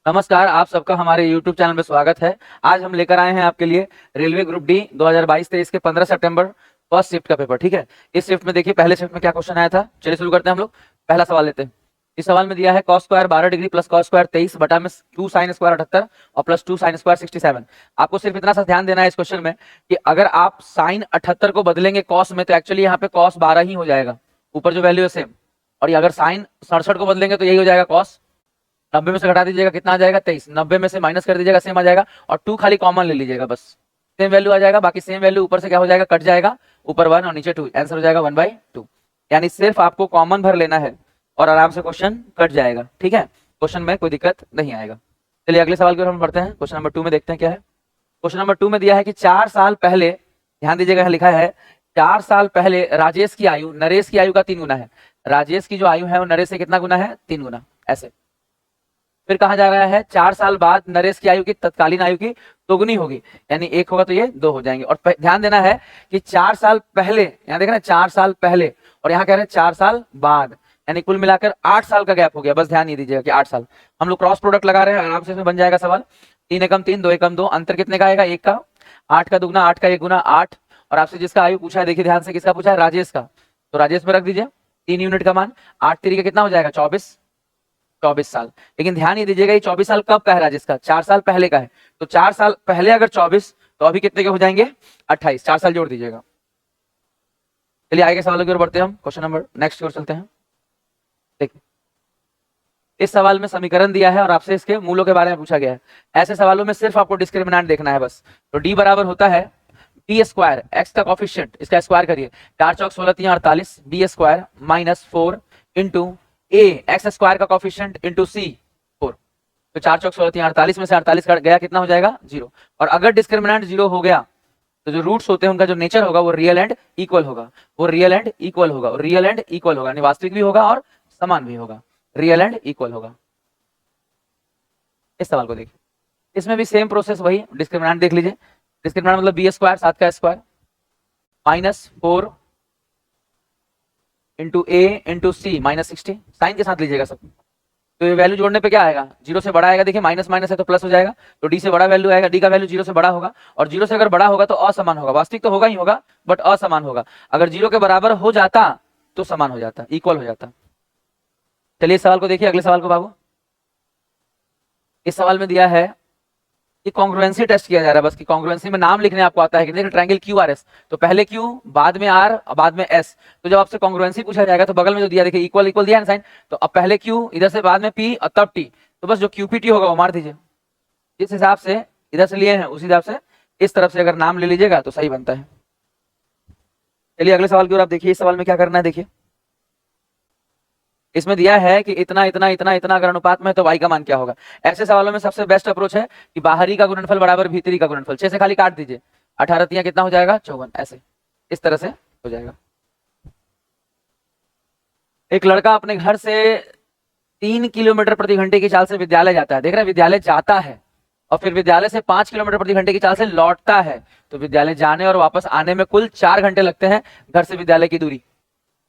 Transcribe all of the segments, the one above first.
नमस्कार, आप सबका हमारे YouTube चैनल में स्वागत है। आज हम लेकर आए हैं आपके लिए रेलवे ग्रुप डी 2022-23 के 15 सितंबर फर्स्ट शिफ्ट का पेपर। ठीक है, इस शिफ्ट में देखिए पहले शिफ्ट में क्या क्वेश्चन आया था। चलिए शुरू करते हैं हम लोग। पहला सवाल लेते हैं। इस सवाल में दिया है cos square 12 degree plus cos square 23 बटा में 2 sin स्क्वायर 78 और प्लस 2 sin स्क्वायर 67। आपको सिर्फ इतना सा ध्यान देना है इस क्वेश्चन में कि अगर आप sin 78 को बदलेंगे cos में तो एक्चुअली यहाँ पे cos 12 ही हो जाएगा, ऊपर जो वैल्यू है सेम। और ये अगर sin 67 को बदलेंगे तो यही हो जाएगा cos। 90 में से घटा दीजिएगा, कितना आ जाएगा 23। 90 में से माइनस कर दीजिएगा, सेम आ जाएगा। और 2 खाली कॉमन ले लीजिएगा, बस सेम वैल्यू आ जाएगा। बाकी सेम वैल्यू ऊपर से क्या हो जाएगा, कट जाएगा, ऊपर 1 और नीचे 2, आंसर हो जाएगा 1/2। यानी सिर्फ आपको कॉमन भर लेना है और आराम से क्वेश्चन कट जाएगा। ठीक है, क्वेश्चन में कोई दिक्कत नहीं आएगा। चलिए अगले सवाल की ओर हम बढ़ते हैं। क्वेश्चन नंबर 2 में देखते हैं क्या है। क्वेश्चन नंबर 2 में दिया है कि 4 साल पहले, ध्यान दीजिएगा लिखा है 4 साल पहले राजेश की आयु नरेश की आयु का 3 गुना है। राजेश की जो आयु है वो नरेश से कितना गुना है, 3 गुना। ऐसे फिर कहा जा रहा है 4 साल बाद नरेश की आयु की तत्कालीन आयु की दोगुनी होगी, यानी 1 होगा तो ये 2 हो जाएंगे। और ध्यान देना है कि 4 साल पहले, यहाँ देख रहे हैं 4 साल पहले, और यहाँ कह रहे हैं 4 साल बाद, यानी कुल मिलाकर 8 साल का गैप हो गया। बस ध्यान ये दीजिएगा कि 8 साल। हम लोग क्रॉस प्रोडक्ट लगा रहे हैं, आराम से इसमें बन जाएगा सवाल। 3 एकम 3, 2 एकम 2, अंतर कितने का आएगा, 1 का। 8 का दुगना 8 का 1 गुना 8। और आपसे जिसका आयु पूछा है, देखिए ध्यान से, किसका पूछा है, राजेश का। तो राजेश में रख दीजिए 3 यूनिट का मान। 8 तरीके कितना हो जाएगा, 24 साल। लेकिन ध्यान ये दीजिएगा ये 24 साल कब का है, राजेश का 4 साल पहले का है। तो 4 साल पहले अगर 24, तो अभी कितने के हो जाएंगे, 28। 4 साल जोड़ दीजिएगा। चलिए आगे के सवालों की ओर बढ़ते हैं हम। क्वेश्चन नंबर नेक्स्ट की ओर चलते हैं। देखिए इस सवाल में समीकरण दिया है और आपसे इसके मूलों के बारे में पूछा गया है। ऐसे सवालों में सिर्फ आपको डिस्क्रिमिनेंट देखना है बस। तो डी बराबर होता है बी स्क्वायर, एक्स का कॉफिशिएंट, इसका स्क्वायर करिए। 4 चौक 16 3 48, बी स्क्वायर माइनस 4 इंटू ए एक्स स्क्वायर का कॉफिशिएंट इंटू सी 4। तो 4 चौक 16 3 48 में से 48 कट गया, कितना हो जाएगा, 0। और अगर डिस्क्रिमिनेंट 0 हो गया तो जो रूट्स होते हैं उनका जो नेचर होगा वो रियल एंड इक्वल होगा, वो रियल एंड इक्वल होगा, रियल एंड इक्वल होगा, यानी वास्तविक भी होगा और समान भी होगा, रियल एंड इक्वल होगा। इस सवाल को देखिए, इसमें भी सेम प्रोसेस वही, डिस्क्रिमिनेंट देख लीजिए। डिस्क्रिमिनेंट मतलब बी स्क्वायर 7 का स्क्वायर माइनस 4 इंटू ए इंटू सी माइनस 60, साइन के साथ लीजिएगा सब। तो ये वैल्यू जोड़ने पे क्या आएगा, 0 से बड़ा आएगा। देखिए माइनस माइनस है तो प्लस हो जाएगा, तो डी से बड़ा वैल्यू आएगा, डी का वैल्यू 0 से बड़ा होगा। और 0 से अगर बड़ा होगा तो असमान होगा, वास्तविक तो होगा ही होगा बट असमान होगा। अगर 0 के बराबर हो जाता तो समान हो जाता, इक्वल हो जाता। चलिए इस सवाल को देखिए, अगले सवाल को बाबू। इस सवाल में दिया है कि कॉन्ग्रुएंसी टेस्ट किया जा रहा है, बस कि कॉन्ग्रुएंसी में नाम लिखने आपको आता है कि देखिए ट्रायंगल क्यू आर एस, तो पहले क्यू बाद में आर बाद में एस। तो जब आपसे कॉन्ग्रुएंसी पूछा जाएगा तो बगल में जो दिया देखिए इक्वल इक्वल दिया है साइन, तो अब पहले क्यू इधर से बाद में पी और तब टी, तो बस जो क्यूपीटी होगा वो मार दीजिए। जिस हिसाब से इधर से लिए हैं उस हिसाब से इस तरफ से अगर नाम ले लीजिएगा तो सही बनता है। चलिए अगले सवाल की ओर आप देखिए। इस सवाल में क्या करना है, देखिए इसमें दिया है कि इतना इतना इतना इतना अगर अनुपात में है तो y का मान क्या होगा। ऐसे सवालों में सबसे बेस्ट अप्रोच है कि बाहरी का गुणनफल बराबर भीतरी का गुणनफल। 6 से खाली काट दीजिए, 18 तिया कितना हो जाएगा, 54। ऐसे इस तरह से हो जाएगा। एक लड़का अपने घर से 3 किलोमीटर प्रति घंटे की चाल से विद्यालय जाता है। देख रहे हैं, विद्यालय जाता है और फिर विद्यालय से 5 किलोमीटर प्रति घंटे की चाल से लौटता है। तो विद्यालय जाने और वापस आने में कुल 4 घंटे लगते हैं। घर से विद्यालय की दूरी,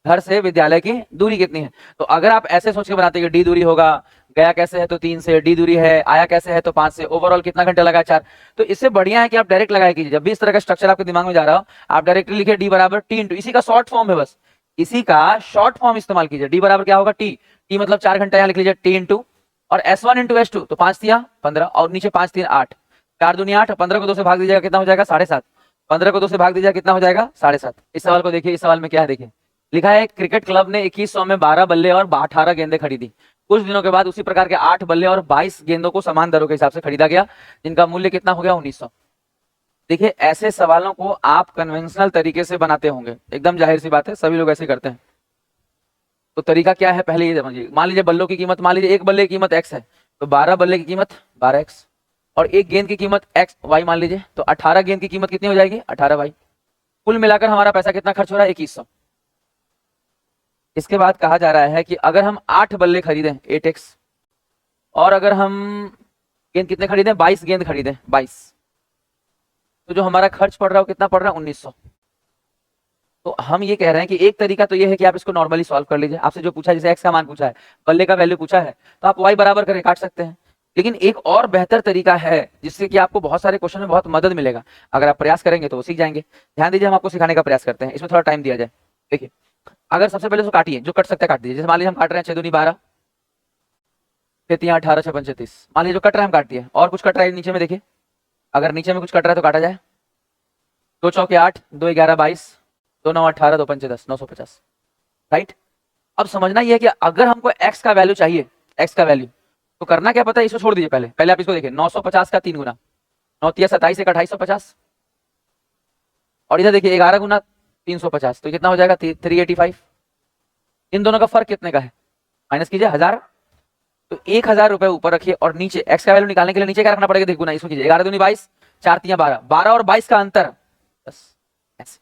घर से विद्यालय की दूरी कितनी है। तो अगर आप ऐसे सोच के बनाते हैं कि डी दूरी होगा, गया कैसे है तो 3 से, डी दूरी है, आया कैसे है तो 5 से, ओवरऑल कितना घंटा लगा, 4। तो इससे बढ़िया है कि आप डायरेक्ट लगाया कीजिए। जब भी इस तरह का स्ट्रक्चर आपके दिमाग में जा रहा हो आप डायरेक्टली लिखे डी बराबर टी इंटू, इसी का शॉर्ट फॉर्म है, बस इसी का शॉर्ट फॉर्म इस्तेमाल कीजिए। डी बराबर क्या होगा, टी, टी मतलब 4 घंटा, यहाँ लिख लीजिए टी इंटू, और S1 इंटू S2 तो 5 तिया 15 और नीचे 5 3 8, 4 दूनी 8, 15 को 2 से भाग दीजिएगा कितना हो जाएगा, 7.5। 15 को 2 से भाग दीजिएगा कितना हो जाएगा, 7.5। इस सवाल को देखिए, इस सवाल में क्या है देखिए, लिखा है क्रिकेट क्लब ने 2100 में 12 बल्ले और 18 गेंदें खरीदी। कुछ दिनों के बाद उसी प्रकार के 8 बल्ले और 22 गेंदों को समान दरों के हिसाब से खरीदा गया, जिनका मूल्य कितना हो गया, 1900। देखिए ऐसे सवालों को आप कन्वेंशनल तरीके से बनाते होंगे, एकदम जाहिर सी बात है, सभी लोग ऐसे करते हैं। तो तरीका क्या है, पहले ये समझिए। मान लीजिए बल्लों की कीमत, मान लीजिए एक बल्ले की कीमत x है, तो 12 बल्ले की कीमत 12x, और एक गेंद की कीमत x y मान लीजिए, तो 18 गेंद की कीमत कितनी हो जाएगी, 18y। कुल मिलाकर हमारा पैसा कितना खर्च हो रहा है, 2100। इसके बाद कहा जा रहा है कि अगर हम 8 बल्ले खरीदें 8x, और अगर हम गेंद कितने खरीदें, 22 गेंद खरीदें 22, तो जो हमारा खर्च पड़ रहा है वो कितना पड़ रहा है, 1900। तो हम ये कह रहे हैं कि एक तरीका तो ये है कि आप इसको नॉर्मली सॉल्व कर लीजिए। आपसे जो पूछा है, जैसे x का मान पूछा है, बल्ले का वैल्यू पूछा है, तो आप y बराबर करके काट सकते हैं। लेकिन एक और बेहतर तरीका है जिससे कि आपको बहुत सारे क्वेश्चन में बहुत मदद मिलेगा। अगर आप प्रयास करेंगे तो वो सीख जाएंगे। ध्यान दीजिए, हम आपको सिखाने का प्रयास करते हैं, इसमें थोड़ा टाइम दिया जाए। देखिए, अगर सबसे पहले तो काटिए, जो कट सकता है काट दीजिए। जैसे मान लीजिए हम काट रहे हैं 6 दूनी 12, 6 3 18, 6 5 30। मान लीजिए जो कट रहा है हम काट दिए। और कुछ कट रहा है नीचे में, देखिए अगर नीचे में कुछ कट रहा है तो काटा जाए। 2 चौके 8, 2 11 22, 2 9 18, 2 5 10, 950। राइट। अब समझना यह है कि अगर हमको x का वैल्यू चाहिए, x का वैल्यू, तो करना क्या पता है, इसको छोड़ दीजिए। पहले पहले आप इसको देखिए, 950 का 3 गुना, 9 तिया 27, 1 2850, और इधर देखिए 11 गुना 350, तो कितना हो जाएगा 385। इन दोनों का फर्क कितने का है, माइनस कीजिए 1000। तो 1000 रुपए ऊपर रखिए और नीचे x का वैल्यू निकालने के लिए नीचे क्या रखना पड़ेगा, देखो गुना, इसमें कीजिए 11 दूनी 22, 4 तिया 12, 12 और 22 का अंतर, बस ऐसे।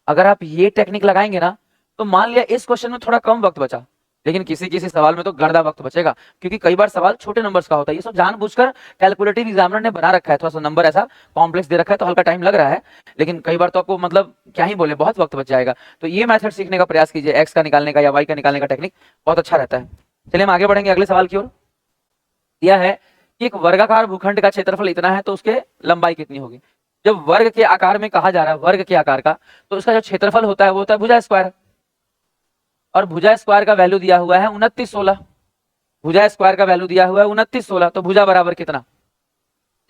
अगर आप ये टेक्निक लगाएंगे ना, तो मान लिया इस क्वेश्चन में थोड़ा कम वक्त बचा, लेकिन किसी किसी सवाल में तो गर्दा वक्त बचेगा, क्योंकि कई बार सवाल छोटे नंबर्स का होता है। ये सब जानबूझकर कैलकुलेटिव एग्जामिनर ने बना रखा है, थोड़ा सा नंबर ऐसा कॉम्प्लेक्स दे रखा है, तो हल्का टाइम लग रहा है, लेकिन कई बार तो आपको मतलब क्या ही बोले, बहुत वक्त बच जाएगा। तो ये मेथड सीखने का प्रयास कीजिए, एक्स का निकालने का या वाई का निकालने का टेक्निक बहुत अच्छा रहता है। चलिए हम आगे बढ़ेंगे अगले सवाल की ओर। दिया है कि एक वर्गाकार भूखंड का क्षेत्रफल इतना है, तो उसके लंबाई कितनी होगी। जब वर्ग के आकार में कहा जा रहा है, वर्ग के आकार का, तो उसका जो क्षेत्रफल होता है वो होता है भुजा स्क्वायर, और भुजा स्क्वायर का वैल्यू दिया हुआ है 2916। भुजा स्क्वायर का वैल्यू दिया हुआ है 2916, तो भुजा बराबर कितना,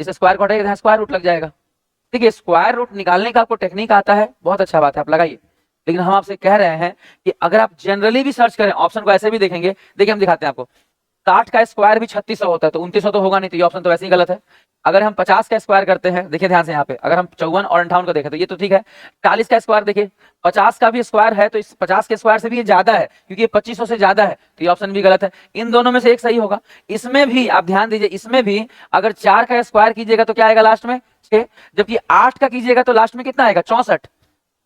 इसे स्क्वायर को हटाइए, स्क्वायर रूट लग जाएगा। देखिए स्क्वायर रूट निकालने का आपको टेक्निक आता है, बहुत अच्छा बात है, आप लगाइए। लेकिन हम आपसे कह रहे हैं कि अगर आप जनरली भी सर्च करें, ऑप्शन को ऐसे भी देखेंगे, देखिए हम दिखाते हैं आपको, 60 का स्क्वायर भी 3600 होता है, तो 2900 तो होगा नहीं, तो ये ऑप्शन तो वैसे ही गलत है। अगर हम 50 का स्क्वायर करते हैं, देखिए ध्यान से यहाँ पे, अगर हम 54 और 58 को देखें तो ये तो ठीक है। 40 का स्क्वायर देखिए, 50 का भी स्क्वायर है, तो इस 50 के स्क्वायर से भी ये ज्यादा है, क्योंकि ये 2500 से ज्यादा है, तो ये ऑप्शन भी गलत है। इन दोनों में से एक सही होगा। इसमें भी आप ध्यान दीजिए, इसमें भी अगर 4 का स्क्वायर कीजिएगा तो क्या आएगा लास्ट में, 6, जबकि 8 का कीजिएगा तो लास्ट में कितना आएगा, 64।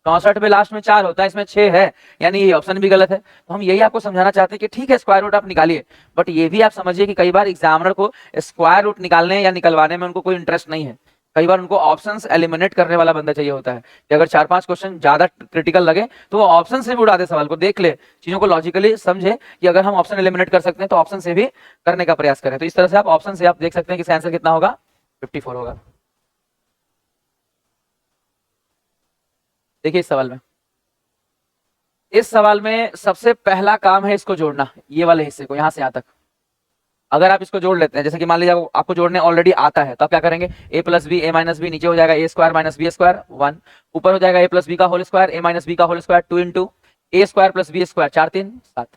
64 में लास्ट में 4 होता है, इसमें 6 है, यानी ये ऑप्शन भी गलत है। तो हम यही आपको समझाना चाहते हैं कि ठीक है स्क्वायर रूट आप निकालिए, बट ये भी आप समझिए कि कई बार एग्जामिनर को स्क्वायर रूट निकालने या निकलवाने में उनको कोई इंटरेस्ट नहीं है। कई बार उनको ऑप्शंस एलिमिनेट करने वाला बंदा चाहिए होता है, कि अगर 4-5 क्वेश्चन ज्यादा क्रिटिकल लगे तो वो ऑप्शन से भी उड़ा दे सवाल को, देख ले, चीजों को लॉजिकली समझे कि अगर हम ऑप्शन एलिमिनेट कर सकते हैं तो ऑप्शन से भी करने का प्रयास करें। तो इस तरह से आप ऑप्शन से आप देख सकते हैं कि इसका आंसर कितना होगा, 54 होगा। देखिए इस सवाल में सबसे पहला काम है इसको जोड़ना, ये वाले हिस्से को यहां से यहां तक। अगर आप इसको जोड़ लेते हैं, जैसे कि मान लीजिए आपको जोड़ने ऑलरेडी आता है, तो आप क्या करेंगे, a plus B A minus B, नीचे हो जाएगा A square minus B square 1, ऊपर हो जाएगा ए प्लस बी का whole square A minus B का whole square 2 into A square plus B square 4 3 7।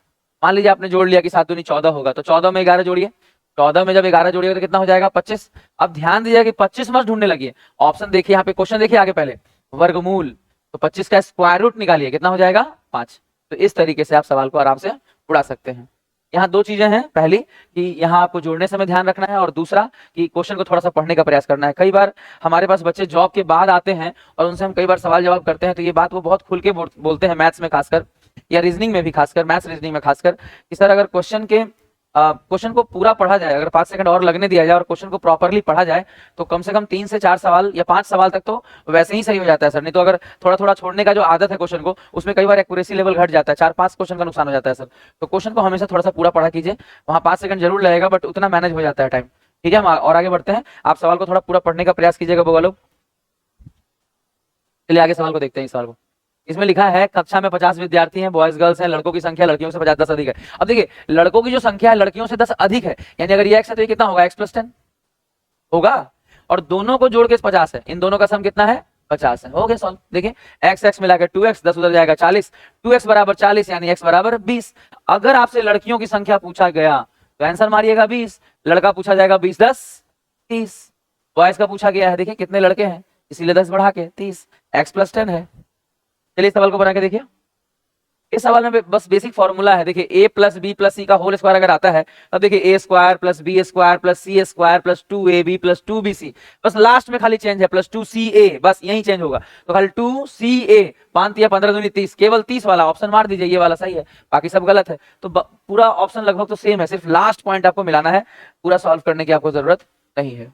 मान लीजिए आपने जोड़ लिया कि 7 दूनी 14 होगा, तो 14 में 11 जोड़िए, 14 में जब 11 जोड़िएगा तो कितना हो जाएगा 25। अब ध्यान दीजिए कि 25 मत ढूंढने लगिए, ऑप्शन देखिए यहाँ पे, क्वेश्चन देखिए आगे पहले, वर्गमूल, तो 25 का स्क्वायर रूट निकालिए, कितना हो जाएगा 5। तो इस तरीके से आप सवाल को आराम से उड़ा सकते हैं। यहाँ दो चीजें हैं, पहली कि यहाँ आपको जोड़ने समय ध्यान रखना है, और दूसरा कि क्वेश्चन को थोड़ा सा पढ़ने का प्रयास करना है। कई बार हमारे पास बच्चे जॉब के बाद आते हैं और उनसे हम कई बार सवाल जवाब करते हैं, तो ये बात वो बहुत खुल के बोलते हैं, मैथ्स में खासकर या रीजनिंग में भी खासकर, मैथ्स रीजनिंग में खासकर, कि सर अगर क्वेश्चन को पूरा पढ़ा जाए, अगर 5 सेकंड और लगने दिया जाए और क्वेश्चन को प्रॉपरली पढ़ा जाए, तो कम से कम 3 से 4 सवाल या 5 सवाल तक तो वैसे ही सही हो जाता है सर। नहीं तो अगर थोड़ा थोड़ा छोड़ने का जो आदत है क्वेश्चन को, उसमें कई बार एक्यूरेसी लेवल घट जाता है, 4-5 क्वेश्चन का नुकसान हो जाता है सर। तो क्वेश्चन को हमेशा थोड़ा सा पूरा पढ़ा कीजिए, वहां 5 सेकंड जरूर लगेगा, बट उतना मैनेज हो जाता है टाइम। ठीक है, हम और आगे बढ़ते हैं, आप सवाल को थोड़ा पूरा पढ़ने का प्रयास कीजिएगा बउआ लोग। चलिए आगे सवाल को देखते हैं। इस सवाल को, इसमें लिखा है कक्षा में 50 विद्यार्थी हैं, बॉयज गर्ल्स हैं, लड़कों की संख्या लड़कियों से 50-10 अधिक है। अब देखिए लड़कों की जो संख्या है लड़कियों से 10 अधिक है, यानी अगर ये x है तो ये कितना होगा, x प्लस 10 होगा, और दोनों को जोड़ के 50 है, इन दोनों का सम कितना है 50 है। हो गया सॉल्व। देखिए x x मिलाकर 2x, 10 उधर जाएगा 40, 2x बराबर 40 यानी x बराबर 20। अगर आपसे लड़कियों की संख्या पूछा गया तो आंसर मारिएगा 20, लड़का पूछा जाएगा 20 10 30। बॉयज का पूछा गया है, देखिए कितने लड़के हैं, इसीलिए 10 बढ़ा के 30, x प्लस 10 है। चलिए सवाल को बना के देखिए। इस सवाल में बस बेसिक फॉर्मूला है, देखिए a plus B plus C का होल स्क्वायर अगर आता है, तब देखिए a square plus B square plus C square plus 2ab plus 2bc, बस लास्ट में खाली चेंज है प्लस 2ca, बस यही चेंज होगा, तो खाली 2ca, 5 या 15 दूनी 30, केवल 30 वाला ऑप्शन मार दीजिए, ये वाला सही है, बाकी सब गलत है। तो पूरा ऑप्शन लगभग तो सेम है, सिर्फ लास्ट पॉइंट आपको मिलाना है, पूरा सॉल्व करने की आपको जरूरत नहीं है।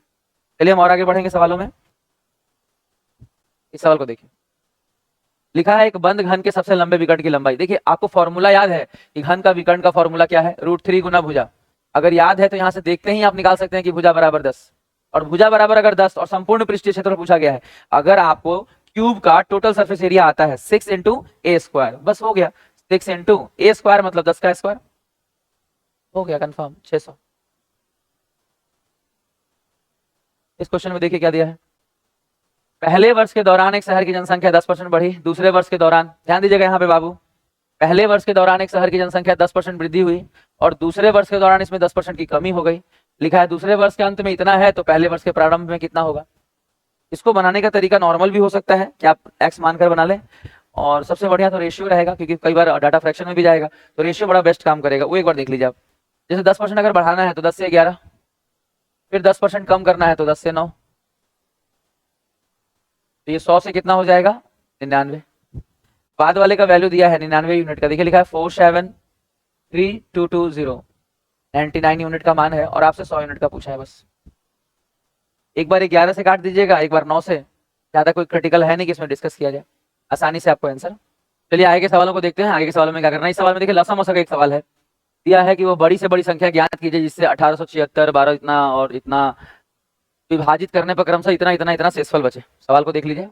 चलिए हम और आगे बढ़ेंगे सवालों में। इस सवाल को देखिए, लिखा है एक बंद घन के सबसे लंबे विकर्ण की लंबाई। देखिए आपको फॉर्मूला याद है कि घन का विकर्ण का फॉर्मूला क्या है, √3 गुना भुजा। अगर याद है तो यहाँ से देखते ही आप निकाल सकते हैं कि भुजा बराबर 10, और भुजा बराबर अगर 10 और संपूर्ण पृष्ठीय क्षेत्रफल पूछा गया है, अगर आपको क्यूब का टोटल सरफेस एरिया आता है 6 इंटू ए स्क्वायर, बस हो गया। 6 इंटू ए स्क्वायर मतलब 10 का स्क्वायर, हो गया कंफर्म 600। इस क्वेश्चन में देखिए क्या दिया है, पहले वर्ष के दौरान एक शहर की जनसंख्या 10% बढ़ी, दूसरे वर्ष के दौरान, ध्यान दीजिएगा यहाँ पे बाबू, पहले वर्ष के दौरान एक शहर की जनसंख्या 10% वृद्धि हुई और दूसरे वर्ष के दौरान इसमें 10% की कमी हो गई। लिखा है दूसरे वर्ष के अंत में इतना है तो पहले वर्ष के प्रारंभ में कितना होगा। इसको बनाने का तरीका नॉर्मल भी हो सकता है कि आप एक्स मानकर बना लें, और सबसे बढ़िया तो रेशियो रहेगा, क्योंकि कई बार डाटा फ्रैक्शन में भी जाएगा तो रेशियो बड़ा बेस्ट काम करेगा, वो एक बार देख लीजिए आप। जैसे 10% अगर बढ़ाना है तो 10 से 11, फिर 10% कम करना है तो 10 से 9, तो ये 100 से कितना हो जाएगा 99। बाद वाले का वैल्यू दिया है 99 यूनिट का, देखिए लिखा है 473,220, 99 यूनिट का मान है और आपसे 100 यूनिट का पूछा है बस। एक बार 11 से काट दीजिएगा, एक बार 9 से, ज्यादा कोई क्रिटिकल है नहीं कि इसमें डिस्कस किया जाए, आसानी से आपको आंसर। चलिए आगे के सवालों को देखते हैं। आगे के सवालों में क्या करना है, इस सवाल में देखिए लसा मसा का एक सवाल है, दिया है कि वो बड़ी से बड़ी संख्या ज्ञात कीजिए जिससे 1876, 12 इतना और इतना विभाजित करने पर क्रमशः इतना इतना इतना शेषफल बचे। सवाल को देख लीजिए,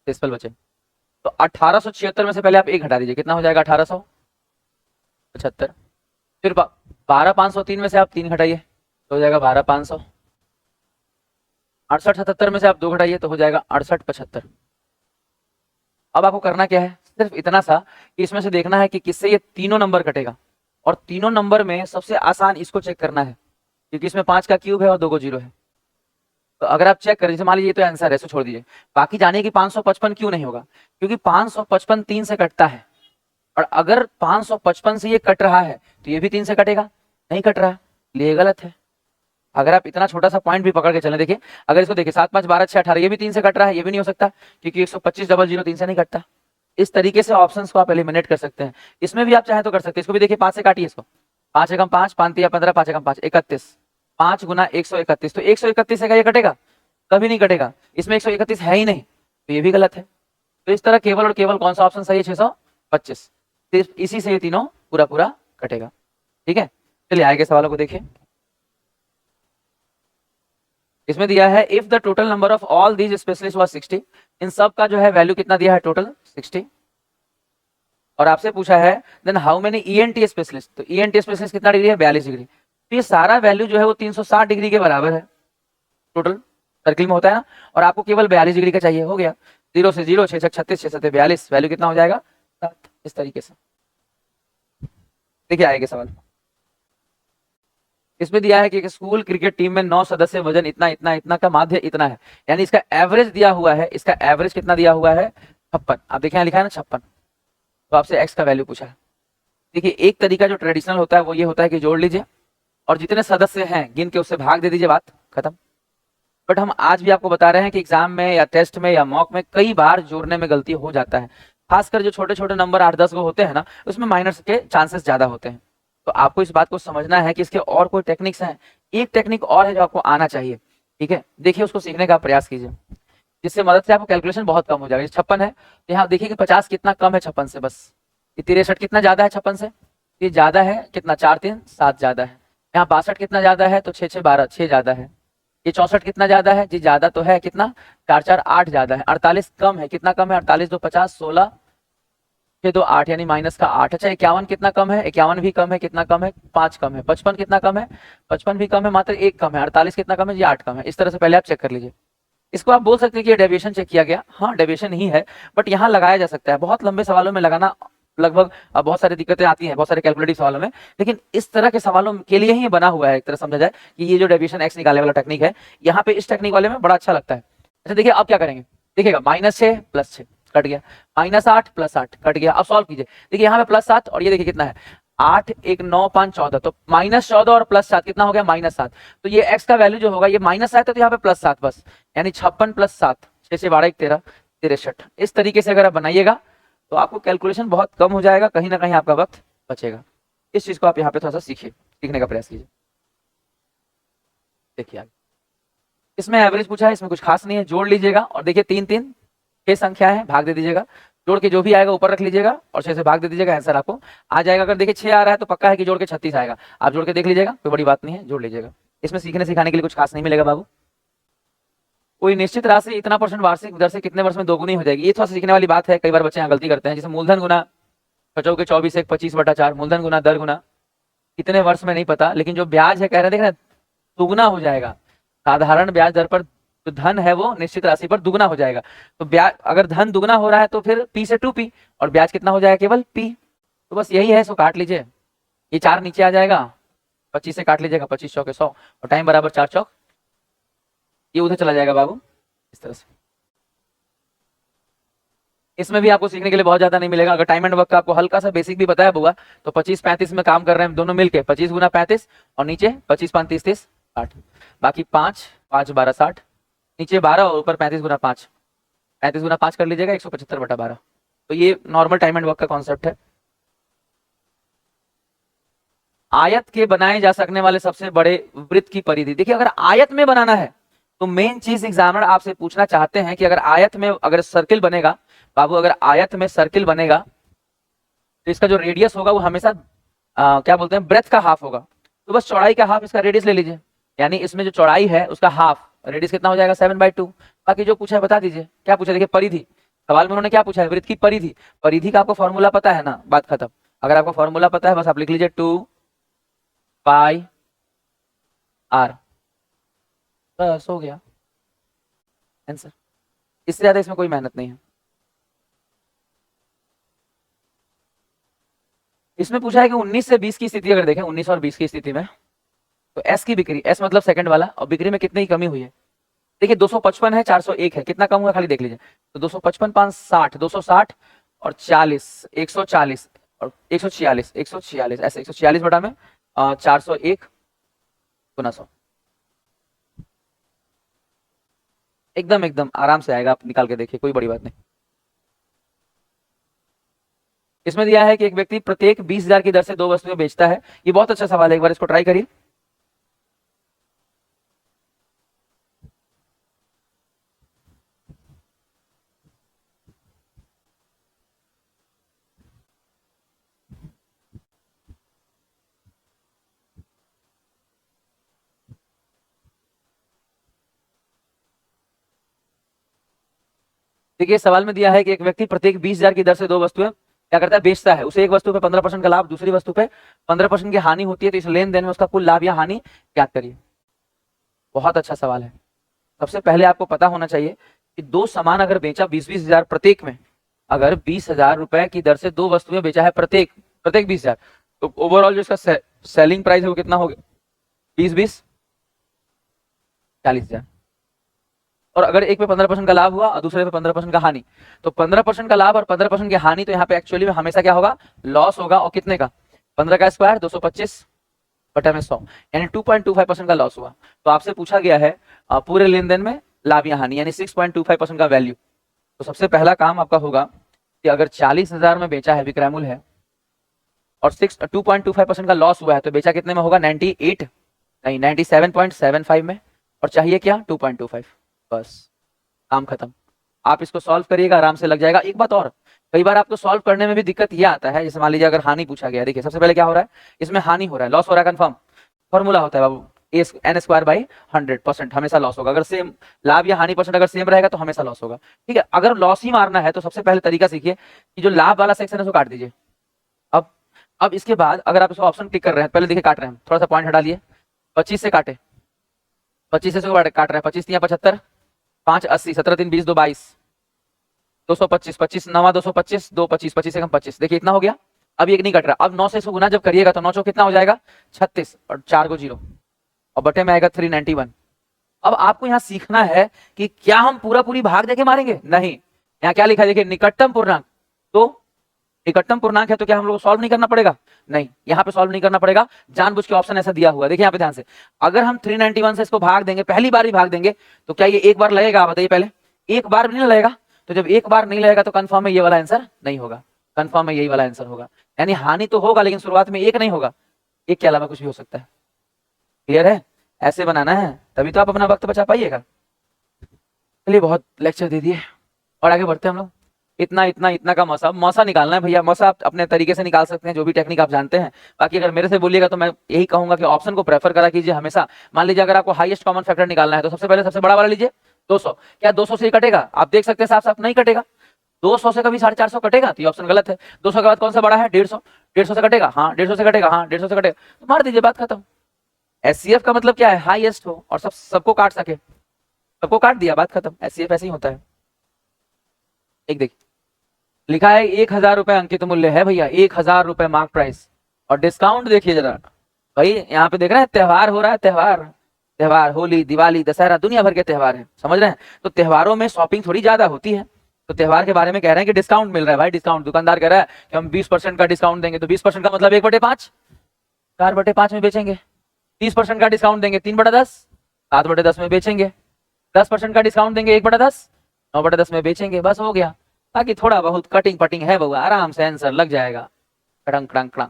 शेषफल बचे तो 1876 में से पहले आप एक हटा दीजिए, कितना हो जाएगा 1875। फिर 12,503 में से आप 3 घटाइए तो हो जाएगा 12,500। 68,77 में से आप 2 घटाइए तो हो जाएगा 68,75। अब आपको करना क्या है, सिर्फ इतना सा कि इसमें से देखना है कि किससे ये तीनों नंबर कटेगा, और तीनों नंबर में सबसे आसान इसको चेक करना है, क्योंकि इसमें 5 का क्यूब है और 2 को 0 है। तो अगर आप चेक करें, जैसे मान लीजिए तो आंसर है, इसको छोड़ दीजिए, बाकी जानिए कि 555 क्यों नहीं होगा, क्योंकि 555 3 से कटता है, और अगर 555 से ये कट रहा है तो ये भी 3 से कटेगा, नहीं कट रहा, ये गलत है। अगर आप इतना छोटा सा पॉइंट भी पकड़ के चलें, देखिए अगर इसको देखिए 7 5 12 6 18, ये भी 3 से कट रहा है, ये भी नहीं हो सकता, क्योंकि 125 00 3 से नहीं कटता। इस तरीके से ऑप्शंस को आप एलिमिनेट कर सकते हैं। इसमें भी आप चाहे तो कर सकते हैं, इसको भी देखिए 5 से काटिए, इसको 5 एकम 5, 5 तिया 15, 5 एकम 5 31, 5 गुना 131, तो 131 से क्या ये कटेगा, कभी नहीं कटेगा। इसमें 131 है ही नहीं, तो ये भी गलत है। तो इस तरह केवल और केवल कौन सा ऑप्शन सही है, 625, इसी से ये तीनों पूरा पूरा कटेगा। ठीक है, चलिए आगे के सवालों को देखिए। इसमें दिया है if the total number of all these specialist was 60, इन सब का जो है वैल्यू कितना दिया है टोटल 60, और आपसे पूछा है then how many ENT specialist, तो ईएनटी स्पेशलिस्ट कितना डिग्री है 42 डिग्री, तो ये सारा वैल्यू जो है वो 360 डिग्री के बराबर है, टोटल सर्किल में होता है ना, और आपको केवल 42 डिग्री का चाहिए, हो गया 0 से 0, 6 36, 6 7 42, वैल्यू कितना हो जाएगा 7। इस तरीके से देखिए आएगा सवाल। इसमें दिया है कि एक स्कूल क्रिकेट टीम में 9 सदस्य, वजन इतना इतना इतना का, माध्य इतना है, यानी इसका एवरेज दिया हुआ है, इसका एवरेज कितना दिया हुआ है 56। आप देखें लिखा है ना 56, तो आपसे एक्स का वैल्यू पूछा है। देखिए एक तरीका जो ट्रेडिशनल होता है वो ये होता है कि जोड़ लीजिए और जितने सदस्य हैं गिन के उससे भाग दे दीजिए, बात खत्म। बट हम आज भी आपको बता रहे हैं कि एग्जाम में या टेस्ट में या मॉक में कई बार जोड़ने में गलती हो जाता है, खासकर जो छोटे छोटे नंबर 8-10 को होते हैं ना, उसमें माइनस के चांसेस ज्यादा होते हैं। तो आपको इस बात को समझना है कि इसके और कोई टेक्निक्स हैं, एक टेक्निक और है जो आपको आना चाहिए। ठीक है, देखिए उसको सीखने का प्रयास कीजिए, जिससे मदद से आपको कैलकुलेशन बहुत कम हो जाएगा। 56 है तो यहाँ देखिए कि 50 कितना कम है 56 से, बस ये 63 कितना ज्यादा है 56 से, ये ज्यादा है कितना 4 3 7 ज्यादा है। यहाँ 62 कितना ज्यादा है तो 6 6 12 6 ज्यादा है। ये 64 कितना ज्यादा है जी, ज्यादा तो है कितना 4 4 8 ज्यादा है। 48 कम है, कितना कम है 48 2 50 16 6 2 8 यानी माइनस का 8। अच्छा 51 कितना कम है, 51 भी कम है, कितना कम है 5 कम है। 55 कितना कम है, 55 भी कम है, मात्र 1 कम है। 48 कितना कम है जी 8 कम है। इस तरह से पहले आप चेक कर लीजिए। इसको आप बोल सकते हैं कि ये डेविएशन चेक किया गया, हाँ डेविएशन ही है, बट यहाँ लगाया जा सकता है। बहुत लंबे सवालों में लगाना लगभग बहुत सारी दिक्कतें आती हैं, बहुत सारे कैलकुलेटिव सवालों में, लेकिन इस तरह के सवालों के लिए ही ये बना हुआ है। एक तरह समझा जाए कि ये जो डेविएशन एक्स निकालने वाला टेक्निक है, यहाँ पे इस टेक्निक वाले में बड़ा अच्छा लगता है। अच्छा देखिए अब क्या करेंगे, देखिएगा -6 + 6 कट गया, -8 + 8 कट गया। अब सॉल्व कीजिए, देखिए यहाँ पे +7 और ये देखिए कितना है 8 1 9 5 14, तो -14 और +7 कितना हो गया -7। तो ये x का वैल्यू जो होगा ये -7 है तो यहाँ पे +7 बस, यानी 56 + 7 6 से 12 1 13 63। इस तरीके से अगर आप बनाइएगा तो आपको कैलकुलेशन बहुत कम हो जाएगा, कहीं ना कहीं आपका वक्त बचेगा। इस चीज को आप यहाँ पे थोड़ा सा सीखिए, सीखने का प्रयास कीजिए। देखिए आगे इसमें एवरेज पूछा है, इसमें कुछ खास नहीं है, जोड़ लीजिएगा और देखिए 3 3 6 संख्या है, भाग दे दीजिएगा जोड़ के जो भी आएगा ऊपर रख लीजिएगा और 6 से भाग दे दीजिएगा, आंसर आपको आ जाएगा। अगर देखिए 6 आ रहा है तो पक्का है कि जोड़ के 36 आएगा। आप जोड़ के देख लीजिएगा, कोई बड़ी बात नहीं है, जोड़ लीजिएगा। इसमें सीखने सिखाने के लिए कुछ खास नहीं मिलेगा बाबू। कोई निश्चित राशि इतना % वार्षिक दर से कितने वर्ष में दोगुनी हो जाएगी, ये थोड़ा सीखने वाली बात है। कई बार बच्चे यहाँ गलती करते हैं, जैसे मूलधन गुना बचो के 24 1 25/4, मूलधन गुना दर गुना कितने वर्ष में नहीं पता, लेकिन जो ब्याज है कह रहे हैं, देख रहे हैं दुगुना हो जाएगा। साधारण ब्याज दर पर जो धन है वो निश्चित राशि पर दुगुना हो जाएगा। तो ब्याज अगर धन दुगुना हो रहा है तो फिर P से 2P और ब्याज कितना हो जाएगा, केवल P। तो बस यही है, इसको काट लीजिए। ये 4 नीचे आ जाएगा, 25 से काट लीजिएगा, 25 चौके 100 और टाइम बराबर 4 चौक, ये उधर चला जाएगा बाबू, इस तरह से। इसमें भी आपको सीखने के लिए बहुत ज्यादा नहीं मिलेगा। अगर टाइम एंड वर्क का आपको हल्का सा बेसिक भी बताया होगा तो 25 35 में काम कर रहे हैं दोनों मिलके, 25 गुना 35 और नीचे 25 5 30 30 60, बाकी 5 5 12 60, नीचे 12 और ऊपर 35 गुना 5, 35 गुना 5 कर लीजिएगा, 175/12। तो ये नॉर्मल टाइम एंड वर्क का कॉन्सेप्ट है। आयत के बनाए जा सकने वाले सबसे बड़े वृत्त की परिधि, देखिए अगर आयत में बनाना है तो मेन चीज एग्जामिनर आपसे पूछना चाहते हैं कि अगर आयत में अगर सर्किल बनेगा बाबू, अगर आयत में सर्किल बनेगा तो इसका जो रेडियस होगा वो हमेशा क्या बोलते हैं, ब्रेथ का हाफ होगा। तो बस चौड़ाई का हाफ इसका रेडियस ले लीजिए, यानी इसमें जो चौड़ाई है उसका हाफ, रेडियस कितना हो जाएगा 7/2। बाकी जो पूछा है बता दीजिए, क्या पूछा, देखिए परिधि, सवाल में उन्होंने क्या पूछा है, वृत्त की परिधि। परिधि का आपको फॉर्मूला पता है ना, बात खत्म। अगर आपको फॉर्मूला पता है बस आप लिख लीजिए 2πr, बस हो गया आंसर। इससे ज्यादा इसमें कोई मेहनत नहीं है। इसमें पूछा है कि 19 से 20 की स्थिति अगर देखें, 19 और 20 की स्थिति में तो एस की बिक्री, एस मतलब सेकंड वाला, और बिक्री में कितनी कमी हुई है। देखिए 255 है, 401 है, कितना कम हुआ खाली देख लीजिए। तो 255 5 60, 260 और 40 140 और 146 146 ऐसे 146 बटा में 401 गुना 100, एकदम एकदम आराम से आएगा, आप निकाल के देखिए, कोई बड़ी बात नहीं। इसमें दिया है कि एक व्यक्ति प्रत्येक 20,000 की दर से 2 वस्तुएं बेचता है। ये बहुत अच्छा सवाल है, एक बार इसको ट्राई करिए। देखिए सवाल में दिया है कि एक व्यक्ति प्रत्येक 20,000 की दर से 2 वस्तुएं क्या करता है, बेचता है। उसे एक वस्तु पे 15% का लाभ, दूसरी वस्तु पे 15% की हानि होती है। तो इस लेन देन में उसका कुल लाभ या हानि ज्ञात करिए। बहुत अच्छा सवाल है। सबसे पहले आपको पता होना चाहिए कि 2 सामान अगर बेचा 20,000 प्रत्येक में, अगर 20,000 रुपए की दर से 2 वस्तुएं बेचा है प्रत्येक 20,000, तो ओवरऑल जो इसका सेलिंग प्राइस है वो कितना होगा, 20 40,000। और अगर एक पे 15% का लाभ हुआ और दूसरे पे 15% का हानि, तो 15% का लाभ और 15% की हानि, तो यहाँ पे एक्चुअली में हमेशा क्या होगा, लॉस होगा। और कितने का, 15 का स्क्वायर 225 बटा में 100, यानी 2.25% का लॉस हुआ। तो आपसे पूछा गया है पूरे लेन देन में लाभ या हानि, यानी 6.25% का वैल्यू। तो सबसे पहला काम आपका होगा कि अगर 40,000 में बेचा है, विक्रयमूल्य है, और 2.25% का लॉस हुआ है, तो बेचा कितने में होगा, 98 नहीं 97.75 में, और चाहिए क्या, 2.25। बस काम खत्म। आप इसको सॉल्व करिएगा, आराम से लग जाएगा। एक बात और, कई बार आपको सॉल्व करने में भी दिक्कत ये आता है, जैसे मान लीजिए अगर हानि पूछा गया, देखिए सबसे पहले क्या हो रहा है, इसमें हानि हो रहा है, लॉस हो रहा है कंफर्म। फॉर्मूला होता है बाबू n²/100%, हमेशा लॉस होगा। अगर सेम लाभ या हानि परसेंट अगर सेम रहेगा तो हमेशा लॉस होगा। ठीक है, अगर लॉस ही मारना है तो सबसे पहले तरीका सीखिए कि जो लाभ वाला सेक्शन है उसको काट दीजिए। अब इसके बाद अगर आप इसको ऑप्शन क्लिक कर रहे हैं, पहले देखिए काट रहे हैं, थोड़ा सा पॉइंट हटा लिए, 25 से काटे, 25 से काट रहे हैं, 25 3 75, 5 80, 17 3 20, 2 22, 225, 25 9 225, 2 25, 25 से कम 25, देखिए इतना हो गया। अब एक नहीं कट रहा। अब 9 से इसको गुना जब करिएगा तो 9 चौक कितना हो जाएगा, 36 और 4 को 0 और बटे में आएगा 391। अब आपको यहाँ सीखना है कि क्या हम पूरा पूरी भाग देके मारेंगे, नहीं, यहाँ क्या लिखा है देखिए, निकटतम पूर्णांक। तो निकटतम पूर्णांक है तो क्या हम लोग सॉल्व नहीं करना पड़ेगा, नहीं, यहाँ पे सॉल्व नहीं करना पड़ेगा, जानबूझ के ऑप्शन ऐसा दिया हुआ है। देखिए यहाँ पे ध्यान से, अगर हम 391 से इसको भाग देंगे, पहली बार ही भाग देंगे, तो क्या ये एक बार लगेगा, आप बताइए पहले, एक बार भी नहीं लगेगा। तो जब एक बार नहीं लगेगा तो कंफर्म है ये वाला आंसर नहीं होगा, कंफर्म है यही वाला आंसर होगा। यानी हानि तो होगा लेकिन शुरुआत में एक नहीं होगा, एक के अलावा कुछ भी हो सकता है। क्लियर है, ऐसे बनाना है, तभी तो आप अपना वक्त बचा पाइएगा। चलिए बहुत लेक्चर दे दिए और आगे बढ़ते हैं हम लोग। इतना इतना इतना का मौसा, मौसा निकालना है भैया। मौसा आप अपने तरीके से निकाल सकते हैं, जो भी टेक्निक आप जानते हैं। बाकी अगर मेरे से बोलिएगा तो मैं यही कहूंगा कि ऑप्शन को प्रेफर करा कीजिए हमेशा। मान लीजिए अगर आपको हाईएस्ट कॉमन फैक्टर निकालना है तो सबसे पहले सबसे बड़ा वाला लीजिए 200। क्या 200 से ही कटेगा? आप देख सकते हैं साफ साफ नहीं कटेगा। 200 से कभी 450 कटेगा? तो ये ऑप्शन गलत है। 200 के बाद कौन सा बड़ा है? 150। 150 से कटेगा? हाँ 150 से कटेगा, हाँ 150 से कटेगा, तो मार दीजिए, बात खत्म। एचसीएफ का मतलब क्या है? हाईएस्ट हो और सबको काट सके। सबको काट दिया, बात खत्म। एचसीएफ ऐसे ही होता है। एक देखिए लिखा है 1000 रुपए अंकित मूल्य है भैया, 1000 रुपए मार्क प्राइस। और डिस्काउंट देखिए जरा भाई, यहाँ पे देख रहे हैं त्योहार हो रहा है, त्योहार। त्योहार, होली, दिवाली, दशहरा, दुनिया भर के त्योहार है, समझ रहे हैं? तो त्योहारों में शॉपिंग थोड़ी ज्यादा होती है। तो त्योहार के बारे में कह रहे हैं कि डिस्काउंट मिल रहा है भाई। डिस्काउंट, दुकानदार कह रहा है कि हम 20% का डिस्काउंट देंगे। तो 20% का मतलब 1/5, 4/5 में बेचेंगे। 30% का डिस्काउंट देंगे 3/10, 7/10 में बेचेंगे। 10% का डिस्काउंट देंगे 1/10, 9/10 में बेचेंगे। बस हो गया। बाकी थोड़ा बहुत कटिंग पटिंग है बउआ, आराम से आंसर लग जाएगा। कड़ंग कड़ंग कड़ंग।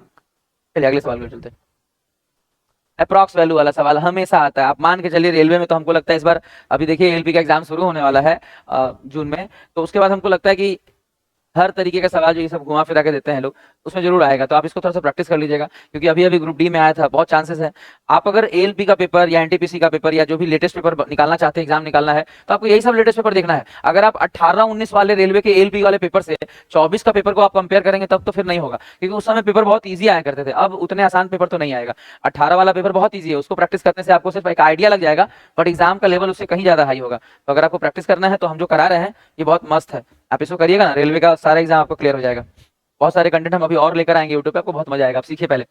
चलिए अगले सवाल को चलते हैं। अप्रॉक्स वैल्यू वाला सवाल हमेशा आता है, आप मान के चलिए। रेलवे में तो हमको लगता है इस बार, अभी देखिए एलपी का एग्जाम शुरू होने वाला है जून में, तो उसके बाद हमको लगता है कि हर तरीके का सवाल जो ये सब घुमा फिरा के देते हैं लोग, उसमें जरूर आएगा। तो आप इसको थोड़ा सा प्रैक्टिस कर लीजिएगा, क्योंकि अभी अभी ग्रुप डी में आया था, बहुत चांसेस है। आप अगर एएलपी का पेपर या एनटीपीसी का पेपर या जो भी लेटेस्ट पेपर निकालना चाहते हैं, एग्जाम निकालना है, तो आपको यही सब लेटेस्ट पेपर देखना है। अगर आप 18-19 वाले रेलवे के एएलपी वाले पेपर से 24 का पेपर को आप कंपेयर करेंगे तब तो फिर नहीं होगा, क्योंकि उस समय पेपर बहुत ईजी आया करते थे। अब उतने आसान पेपर तो नहीं आएगा। 18 वाला पेपर बहुत ईजी है, उसको प्रैक्टिस करने से आपको सिर्फ एक आइडिया लग जाएगा, बट एग्जाम का लेवल उससे कहीं ज्यादा हाई होगा। तो अगर आपको प्रैक्टिस करना है तो हम जो करा रहे हैं ये बहुत मस्त है, आप इसको करिएगा ना, रेलवे का सारा एग्जाम आपको क्लियर हो जाएगा। बहुत सारे कंटेंट हम अभी और लेकर आएंगे यूट्यूब पे, आपको बहुत मजा आएगा। आप सीखिए पहले,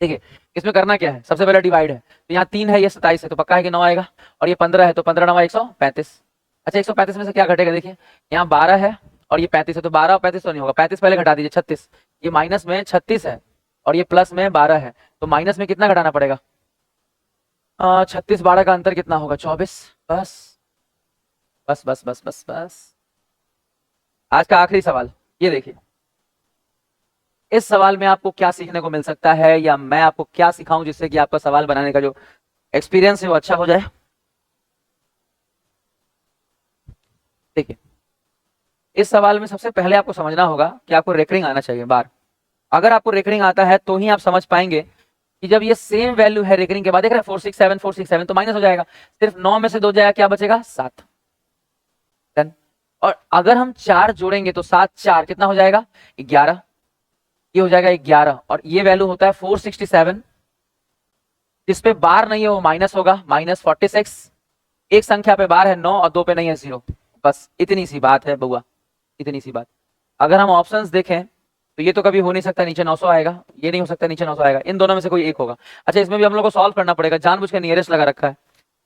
ठीक है? इसमें करना क्या है, सबसे पहले डिवाइड है। तो यहाँ 3 है, ये 27 है, तो पक्का है कि 9 आएगा। और ये 15 है, तो 15 9 135। अच्छा 135 में से क्या घटेगा? देखिए यहाँ 12 है और ये 35 है, तो 12 और 35 तो नहीं होगा। 35 पहले घटा दीजिए, 36। ये माइनस में 36 है और ये प्लस में 12 है, तो माइनस में कितना घटाना पड़ेगा? 36 12 का अंतर कितना होगा? 24। बस बस बस बस बस बस। आज का आखिरी सवाल ये देखिए। इस सवाल में आपको क्या सीखने को मिल सकता है, या मैं आपको क्या सिखाऊं जिससे कि आपका सवाल बनाने का जो एक्सपीरियंस है वो अच्छा हो जाए? देखिए इस सवाल में सबसे पहले आपको समझना होगा कि आपको रेकरिंग आना चाहिए बार। अगर आपको रेकरिंग आता है तो ही आप समझ पाएंगे कि जब ये सेम वैल्यू है रेकरिंग के बाद, देख रहे हैं 467 467, तो माइनस हो जाएगा। सिर्फ 9 में से 2 जाएगा, क्या बचेगा? 7। डन। और अगर हम 4 जोड़ेंगे तो 7 4 कितना हो जाएगा? 11। ये हो जाएगा 11, और ये वैल्यू होता है 467। जिसपे बार नहीं है वो माइनस होगा, -46। एक संख्या पे बार है 9 और 2 पे नहीं है 0। बस इतनी सी बात है बउआ, इतनी सी बात। अगर हम ऑप्शंस देखें तो ये तो कभी हो नहीं सकता नीचे 900 आएगा, ये नहीं हो सकता नीचे 900 आएगा, इन दोनों में से कोई एक होगा। अच्छा इसमें भी हम लोग को सॉल्व करना पड़ेगा, जानबूझ के नियरेस्ट लगा रखा है।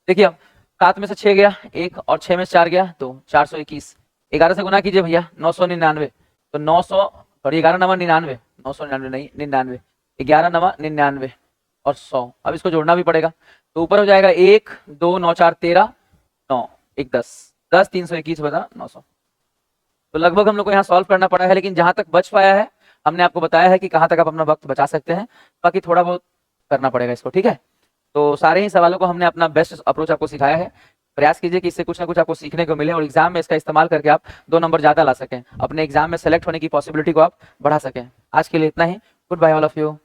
देखिए अब 7 में से 6 गया 1, और 6 में से 4 गया तो 421। 11 से गुना कीजिए भैया, 999। तो 900 और 11 नवा 99, 999 नहीं 99, 11 नवा 99 और 100। अब इसको जोड़ना भी पड़ेगा, तो ऊपर हो जाएगा 1 2 9 4 13, 9 1 10, 10 321 बता 900। तो लगभग हम लोग को यहाँ सॉल्व करना पड़ा है, लेकिन जहां तक बच पाया है हमने आपको बताया है कि कहां तक आप अपना वक्त बचा सकते हैं। बाकी थोड़ा बहुत करना पड़ेगा इसको, ठीक है? तो सारे ही सवालों को हमने अपना बेस्ट अप्रोच आपको सिखाया है। प्रयास कीजिए कि इससे कुछ ना कुछ आपको सीखने को मिले और एग्जाम में इसका इस्तेमाल करके आप 2 नंबर ज्यादा ला सकें, अपने एग्जाम में सेलेक्ट होने की पॉसिबिलिटी को आप बढ़ा सकें। आज के लिए इतना ही। Good bye all of you.